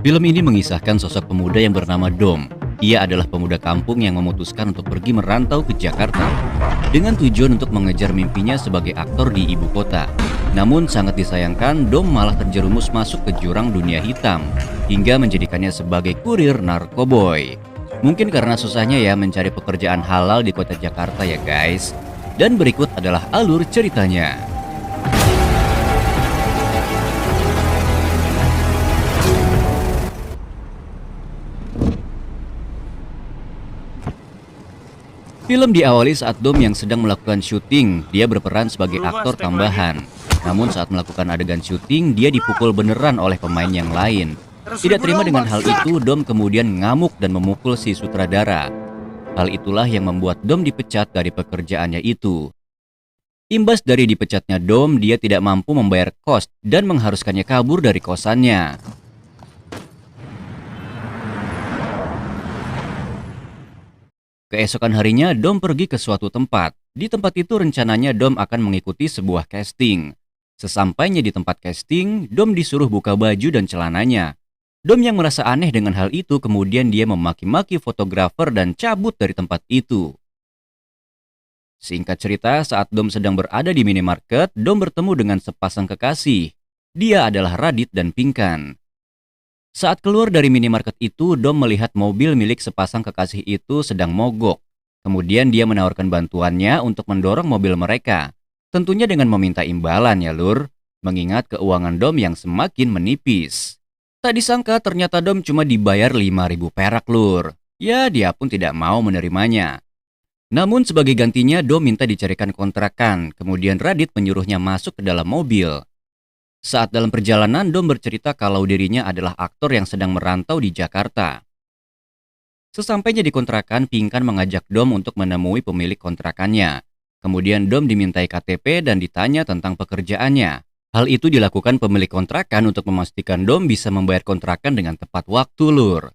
Film ini mengisahkan sosok pemuda yang bernama Dom. Ia adalah pemuda kampung yang memutuskan untuk pergi merantau ke Jakarta dengan tujuan untuk mengejar mimpinya sebagai aktor di ibu kota. Namun sangat disayangkan, Dom malah terjerumus masuk ke jurang dunia hitam hingga menjadikannya sebagai kurir narkoboy. Mungkin karena susahnya ya mencari pekerjaan halal di kota Jakarta ya guys. Dan berikut adalah alur ceritanya. Film diawali saat Dom yang sedang melakukan syuting. Dia berperan sebagai aktor tambahan. Namun saat melakukan adegan syuting, dia dipukul beneran oleh pemain yang lain. Tidak terima dengan hal itu, Dom kemudian ngamuk dan memukul si sutradara. Hal itulah yang membuat Dom dipecat dari pekerjaannya itu. Imbas dari dipecatnya Dom, dia tidak mampu membayar kos dan mengharuskannya kabur dari kosannya. Keesokan harinya, Dom pergi ke suatu tempat. Di tempat itu rencananya Dom akan mengikuti sebuah casting. Sesampainya di tempat casting, Dom disuruh buka baju dan celananya. Dom yang merasa aneh dengan hal itu, kemudian dia memaki-maki fotografer dan cabut dari tempat itu. Singkat cerita, saat Dom sedang berada di minimarket, Dom bertemu dengan sepasang kekasih. Dia adalah Radit dan Pinkan. Saat keluar dari minimarket itu, Dom melihat mobil milik sepasang kekasih itu sedang mogok. Kemudian dia menawarkan bantuannya untuk mendorong mobil mereka. Tentunya dengan meminta imbalan ya lur, mengingat keuangan Dom yang semakin menipis. Tak disangka ternyata Dom cuma dibayar 5.000 perak lur. Ya dia pun tidak mau menerimanya. Namun sebagai gantinya Dom minta dicarikan kontrakan, kemudian Radit menyuruhnya masuk ke dalam mobil. Saat dalam perjalanan, Dom bercerita kalau dirinya adalah aktor yang sedang merantau di Jakarta. Sesampainya di kontrakan, Pinkan mengajak Dom untuk menemui pemilik kontrakannya. Kemudian Dom dimintai KTP dan ditanya tentang pekerjaannya. Hal itu dilakukan pemilik kontrakan untuk memastikan Dom bisa membayar kontrakan dengan tepat waktu lur.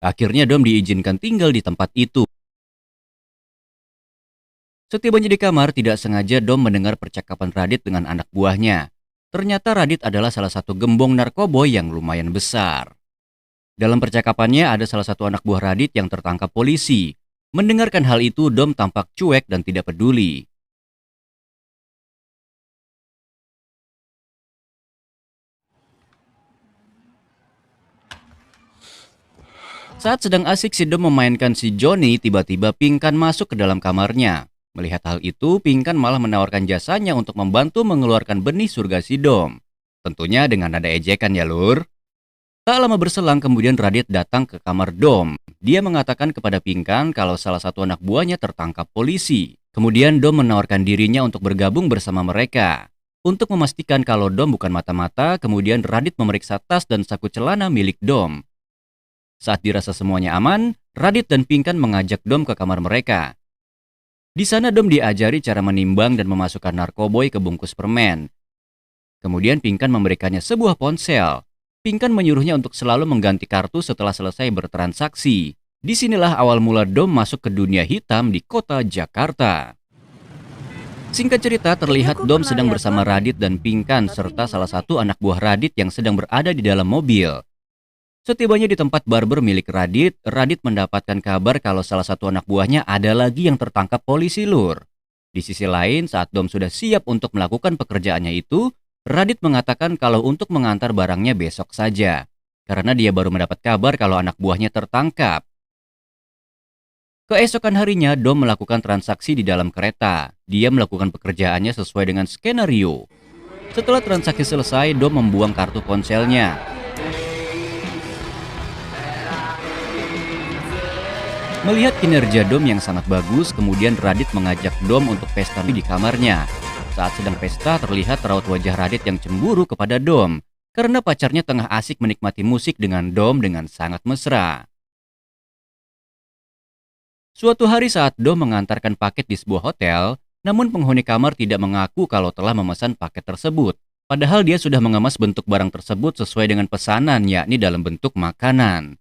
Akhirnya Dom diizinkan tinggal di tempat itu. Setibanya di kamar, tidak sengaja Dom mendengar percakapan Radit dengan anak buahnya. Ternyata Radit adalah salah satu gembong narkoboy yang lumayan besar. Dalam percakapannya ada salah satu anak buah Radit yang tertangkap polisi. Mendengarkan hal itu, Dom tampak cuek dan tidak peduli. Saat sedang asik si Dom memainkan si Johnny, tiba-tiba Pinkan masuk ke dalam kamarnya. Melihat hal itu, Pinkan malah menawarkan jasanya untuk membantu mengeluarkan benih surga si Dom. Tentunya dengan nada ejekan ya lur. Tak lama berselang kemudian Radit datang ke kamar Dom. Dia mengatakan kepada Pinkan kalau salah satu anak buahnya tertangkap polisi. Kemudian Dom menawarkan dirinya untuk bergabung bersama mereka. Untuk memastikan kalau Dom bukan mata-mata, kemudian Radit memeriksa tas dan saku celana milik Dom. Saat dirasa semuanya aman, Radit dan Pinkan mengajak Dom ke kamar mereka. Di sana Dom diajari cara menimbang dan memasukkan narkoboy ke bungkus permen. Kemudian Pinkan memberikannya sebuah ponsel. Pinkan menyuruhnya untuk selalu mengganti kartu setelah selesai bertransaksi. Disinilah awal mula Dom masuk ke dunia hitam di kota Jakarta. Singkat cerita, terlihat Dom sedang bersama Radit dan Pinkan serta salah satu anak buah Radit yang sedang berada di dalam mobil. Setibanya di tempat barber milik Radit, Radit mendapatkan kabar kalau salah satu anak buahnya ada lagi yang tertangkap polisi lur. Di sisi lain, saat Dom sudah siap untuk melakukan pekerjaannya itu, Radit mengatakan kalau untuk mengantar barangnya besok saja. Karena dia baru mendapat kabar kalau anak buahnya tertangkap. Keesokan harinya, Dom melakukan transaksi di dalam kereta. Dia melakukan pekerjaannya sesuai dengan skenario. Setelah transaksi selesai, Dom membuang kartu ponselnya. Melihat kinerja Dom yang sangat bagus, kemudian Radit mengajak Dom untuk pesta di kamarnya. Saat sedang pesta, terlihat raut wajah Radit yang cemburu kepada Dom, karena pacarnya tengah asik menikmati musik dengan Dom dengan sangat mesra. Suatu hari saat Dom mengantarkan paket di sebuah hotel, namun penghuni kamar tidak mengaku kalau telah memesan paket tersebut. Padahal dia sudah mengemas bentuk barang tersebut sesuai dengan pesanan, yakni dalam bentuk makanan.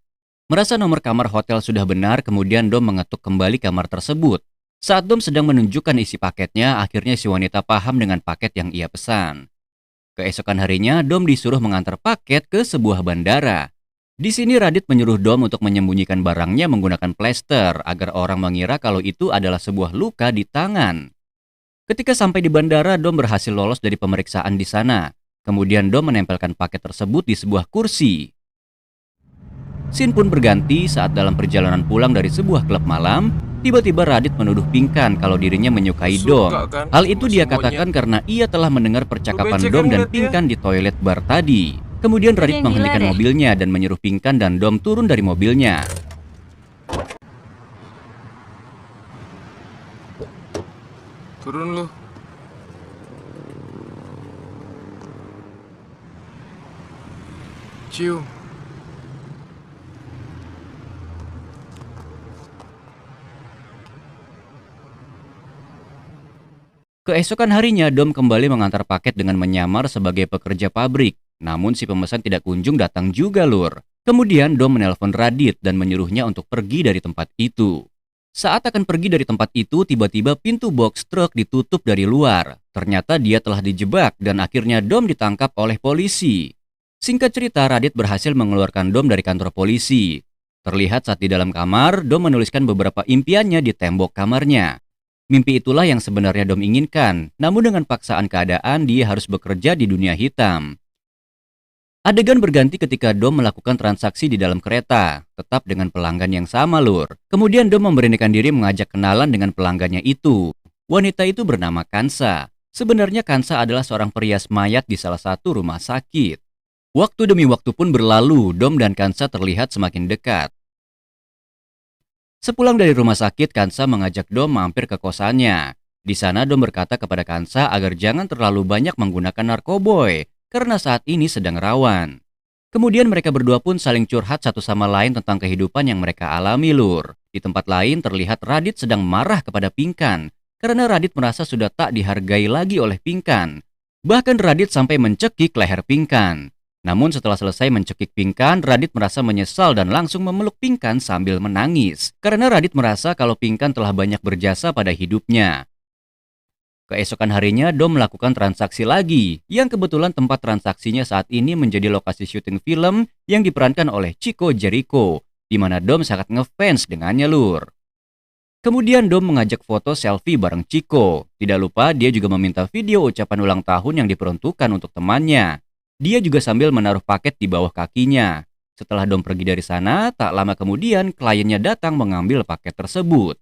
Merasa nomor kamar hotel sudah benar, kemudian Dom mengetuk kembali kamar tersebut. Saat Dom sedang menunjukkan isi paketnya, akhirnya si wanita paham dengan paket yang ia pesan. Keesokan harinya, Dom disuruh mengantar paket ke sebuah bandara. Di sini Radit menyuruh Dom untuk menyembunyikan barangnya menggunakan plester agar orang mengira kalau itu adalah sebuah luka di tangan. Ketika sampai di bandara, Dom berhasil lolos dari pemeriksaan di sana. Kemudian Dom menempelkan paket tersebut di sebuah kursi. Scene pun berganti saat dalam perjalanan pulang dari sebuah klub malam, tiba-tiba Radit menuduh Pinkan kalau dirinya menyukai Dom. Suka kan Hal itu dia semuanya. katakan karena ia telah mendengar percakapan becek Dom kan dan ngeliat ya? Pinkan di toilet bar tadi. Kemudian Radit yang menghentikan gila deh. mobilnya dan menyuruh Pinkan dan Dom turun dari mobilnya. Turun lu. Cium. Keesokan harinya, Dom kembali mengantar paket dengan menyamar sebagai pekerja pabrik. Namun si pemesan tidak kunjung datang juga, Lur. Kemudian Dom menelpon Radit dan menyuruhnya untuk pergi dari tempat itu. Saat akan pergi dari tempat itu, tiba-tiba pintu box truk ditutup dari luar. Ternyata dia telah dijebak dan akhirnya Dom ditangkap oleh polisi. Singkat cerita, Radit berhasil mengeluarkan Dom dari kantor polisi. Terlihat saat di dalam kamar, Dom menuliskan beberapa impiannya di tembok kamarnya. Mimpi itulah yang sebenarnya Dom inginkan, namun dengan paksaan keadaan dia harus bekerja di dunia hitam. Adegan berganti ketika Dom melakukan transaksi di dalam kereta, tetap dengan pelanggan yang sama, Lur. Kemudian Dom memberanikan diri mengajak kenalan dengan pelanggannya itu. Wanita itu bernama Kansa. Sebenarnya Kansa adalah seorang perias mayat di salah satu rumah sakit. Waktu demi waktu pun berlalu, Dom dan Kansa terlihat semakin dekat. Sepulang dari rumah sakit, Kansa mengajak Dom mampir ke kosannya. Di sana Dom berkata kepada Kansa agar jangan terlalu banyak menggunakan narkoboy, karena saat ini sedang rawan. Kemudian mereka berdua pun saling curhat satu sama lain tentang kehidupan yang mereka alami, Lur. Di tempat lain terlihat Radit sedang marah kepada Pinkan, karena Radit merasa sudah tak dihargai lagi oleh Pinkan. Bahkan Radit sampai mencekik leher Pinkan. Namun setelah selesai mencekik Pinkan, Radit merasa menyesal dan langsung memeluk Pinkan sambil menangis. Karena Radit merasa kalau Pinkan telah banyak berjasa pada hidupnya. Keesokan harinya, Dom melakukan transaksi lagi, yang kebetulan tempat transaksinya saat ini menjadi lokasi syuting film yang diperankan oleh Chico Jericho, di mana Dom sangat ngefans dengannya, Lur. Kemudian Dom mengajak foto selfie bareng Chico. Tidak lupa dia juga meminta video ucapan ulang tahun yang diperuntukkan untuk temannya. Dia juga sambil menaruh paket di bawah kakinya. Setelah Dom pergi dari sana, tak lama kemudian kliennya datang mengambil paket tersebut.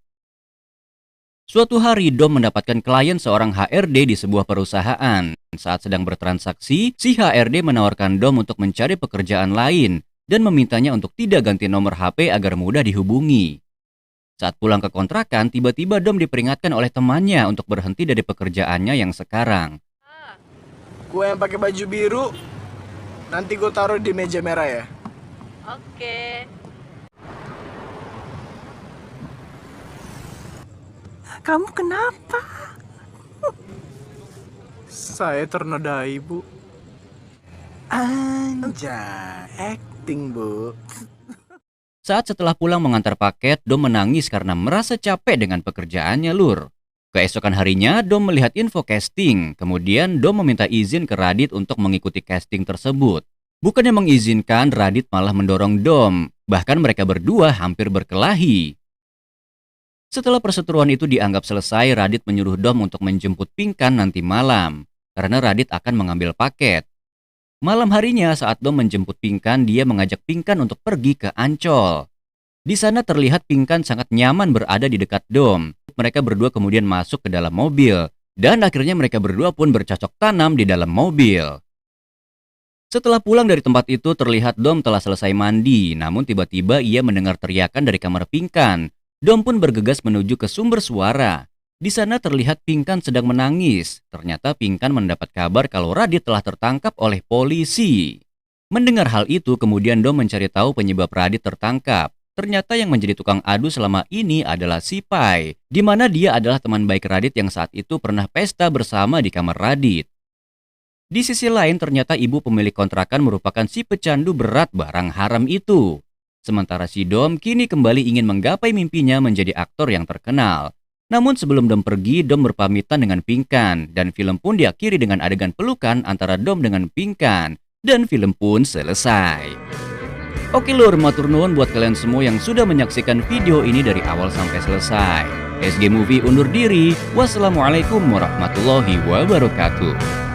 Suatu hari Dom mendapatkan klien seorang HRD di sebuah perusahaan. Saat sedang bertransaksi, si HRD menawarkan Dom untuk mencari pekerjaan lain dan memintanya untuk tidak ganti nomor HP agar mudah dihubungi. Saat pulang ke kontrakan, tiba-tiba Dom diperingatkan oleh temannya untuk berhenti dari pekerjaannya yang sekarang. Gue yang pakai baju biru. Nanti gue taruh di meja merah ya. Oke. Kamu kenapa? Saya ternodai, Bu. Anjay, acting, Bu. Saat setelah pulang mengantar paket, Dom menangis karena merasa capek dengan pekerjaannya, Lur. Keesokan harinya, Dom melihat info casting. Kemudian Dom meminta izin ke Radit untuk mengikuti casting tersebut. Bukannya mengizinkan, Radit malah mendorong Dom. Bahkan mereka berdua hampir berkelahi. Setelah perseteruan itu dianggap selesai, Radit menyuruh Dom untuk menjemput Pinkan nanti malam. Karena Radit akan mengambil paket. Malam harinya saat Dom menjemput Pinkan, dia mengajak Pinkan untuk pergi ke Ancol. Di sana terlihat Pinkan sangat nyaman berada di dekat Dom. Mereka berdua kemudian masuk ke dalam mobil. Dan akhirnya mereka berdua pun bercocok tanam di dalam mobil. Setelah pulang dari tempat itu terlihat Dom telah selesai mandi. Namun tiba-tiba ia mendengar teriakan dari kamar Pinkan. Dom pun bergegas menuju ke sumber suara. Di sana terlihat Pinkan sedang menangis. Ternyata Pinkan mendapat kabar kalau Radit telah tertangkap oleh polisi. Mendengar hal itu, kemudian Dom mencari tahu penyebab Radit tertangkap. Ternyata yang menjadi tukang adu selama ini adalah si Pai, di mana dia adalah teman baik Radit yang saat itu pernah pesta bersama di kamar Radit. Di sisi lain, ternyata ibu pemilik kontrakan merupakan si pecandu berat barang haram itu. Sementara si Dom kini kembali ingin menggapai mimpinya menjadi aktor yang terkenal. Namun sebelum Dom pergi, Dom berpamitan dengan Pinkan, dan film pun diakhiri dengan adegan pelukan antara Dom dengan Pinkan, dan film pun selesai. Oke lur, matur nuwun buat kalian semua yang sudah menyaksikan video ini dari awal sampai selesai. SG Movie undur diri. Wassalamualaikum warahmatullahi wabarakatuh.